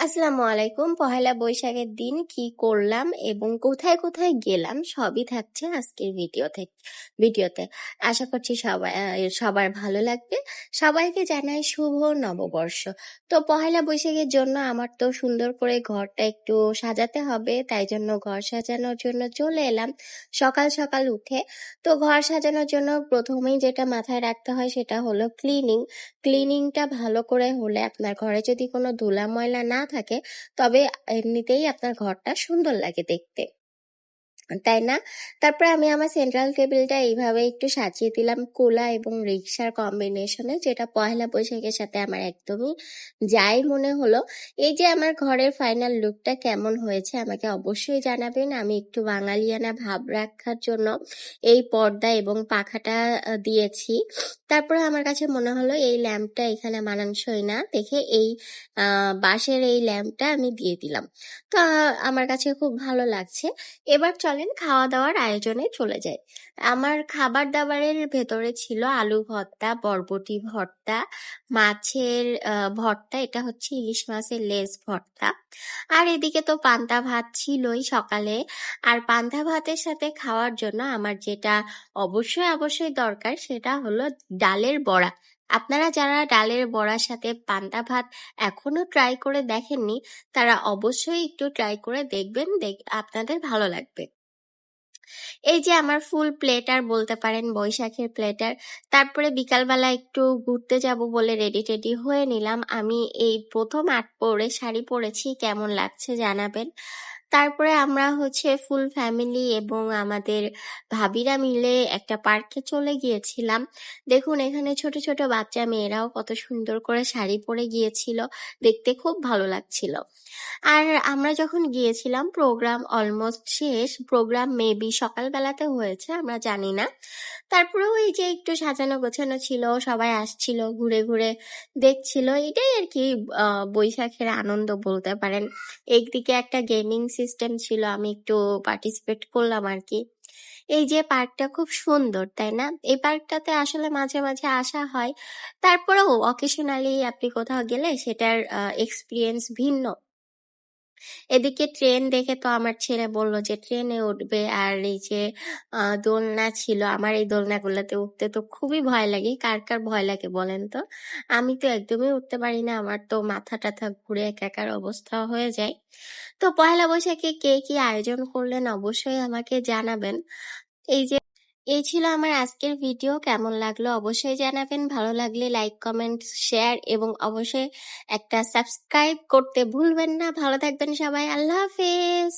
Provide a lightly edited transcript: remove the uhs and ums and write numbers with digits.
আসসালামু আলাইকুম। পহেলা বৈশাখের দিন কি করলাম এবং কোথায় কোথায় গেলাম সবই থাকছে আজকের ভিডিওতে। আশা করছি সবার ভালো লাগবে। সবাইকে জানাই শুভ নববর্ষ। তো পহেলা বৈশাখের জন্য আমার তো সুন্দর করে ঘরটা একটু সাজাতে হবে, তাই জন্য ঘর সাজানোর জন্য চলে এলাম সকাল সকাল উঠে। তো ঘর সাজানোর জন্য প্রথমেই যেটা মাথায় রাখতে হয় সেটা হলো ক্লিনিংটা ভালো করে হলে আপনার ঘরে যদি কোনো ধুলা ময়লা না থাকে, তবে এমনিতেই আপনার ঘরটা সুন্দর লাগে দেখতে, তাই না? তারপরে আমি আমার সেন্ট্রাল টেবিলটা এইভাবে একটু সাজিয়ে দিলাম কোলা এবং রিক্সার কম্বিনেশনে, যেটা পহেলা বৈশাখের সাথে আমার একদমই যাই মনে হলো। এই যে আমার ঘরের ফাইনাল লুকটা কেমন হয়েছে আমাকে অবশ্যই জানাবেন। আমি একটু বাঙালিয়ানা ভাব রাখার জন্য এই পর্দা এবং পাখাটা দিয়েছি। তারপরে আমার কাছে মনে হলো এই ল্যাম্পটা এখানে মানানসই না দেখে এই বাঁশের এই ল্যাম্পটা আমি দিয়ে দিলাম। তো আমার কাছে খুব ভালো লাগছে। এবার চলেন খাওয়া দাওয়ার আয়োজনে চলে যাই। আমার খাবার দাবারের ভেতরে ছিল আলু ভর্তা, বরবটি ভর্তা, মাছের ভর্তা, এটা হচ্ছে ইলিশ মাছের লেজ ভর্তা। আর এদিকে তো পান্তা ভাত ছিলই সকালে। আর পান্তা ভাতের সাথে খাওয়ার জন্য আমার যেটা অবশ্যই অবশ্যই দরকার সেটা হলো ডালের বড়া। আপনারা যারা ডালের বড়ার সাথে পান্তা ভাত এখনো ট্রাই করে দেখেননি, তারা অবশ্যই একটু ট্রাই করে দেখবেন, আপনাদের ভালো লাগবে। এই যে আমার ফুল প্লেটার বলতে পারেন, বৈশাখের প্লেটার। তারপরে বিকালবেলা একটু ঘুরতে যাব বলে রেডি টেডি হয়ে নিলাম। আমি এই প্রথম শাড়ি পরেছি, কেমন লাগছে জানাবেন। তারপরে আমরা হচ্ছে ফুল ফ্যামিলি এবং আমাদের ভাবিরা মিলে একটা পার্কে চলে গিয়েছিলাম। দেখুন এখানে ছোট ছোট বাচ্চা মেয়েরাও কত সুন্দর করে শাড়ি পরে গিয়েছিল, দেখতে খুব ভালো লাগছিল। আর আমরা যখন গিয়েছিলাম প্রোগ্রাম অলমোস্ট শেষ, প্রোগ্রাম মেবি সকালবেলাতে হয়েছে, আমরা জানি না। তারপরে ওই যে একটু সাজানো গোছানো ছিল, সবাই আসছিল ঘুরে ঘুরে দেখছিল, এটাই আর কি বৈশাখের আনন্দ বলতে পারেন। একদিকে একটা গেমিং সিস্টেম ছিল, আমি একটু পার্টিসিপেট করলাম আর কি। এই যে পার্কটা খুব সুন্দর, তাই না? এই পার্কটাতে আসলে মাঝে মাঝে আসা হয়, তারপরেও অকেশনালি আপনি কোথাও গেলে সেটার এক্সপিরিয়েন্স ভিন্ন। এদিকে ট্রেন দেখে তো আমার ছেলে বলল যে ট্রেনে উঠবে। আর এই যে দোলনা ছিল, আমার এই দোলনাগুলোতে উঠতে তো খুবই ভয় লাগে। কার কার ভয় লাগে বলেন তো? আমি তো একদমই উঠতে পারি না, আমার তো মাথা টাথা ঘুরে একাকার অবস্থা হয়ে যায়। তো পয়লা বৈশাখে কে কি আয়োজন করলেন অবশ্যই আমাকে জানাবেন। এই যে এই ছিল আমার আজকের ভিডিও, কেমন লাগলো অবশ্যই জানাবেন। ভালো লাগলে লাইক কমেন্ট শেয়ার এবং অবশ্যই একটা সাবস্ক্রাইব করতে ভুলবেন না। ভালো থাকবেন সবাই, আল্লাহ হাফেজ।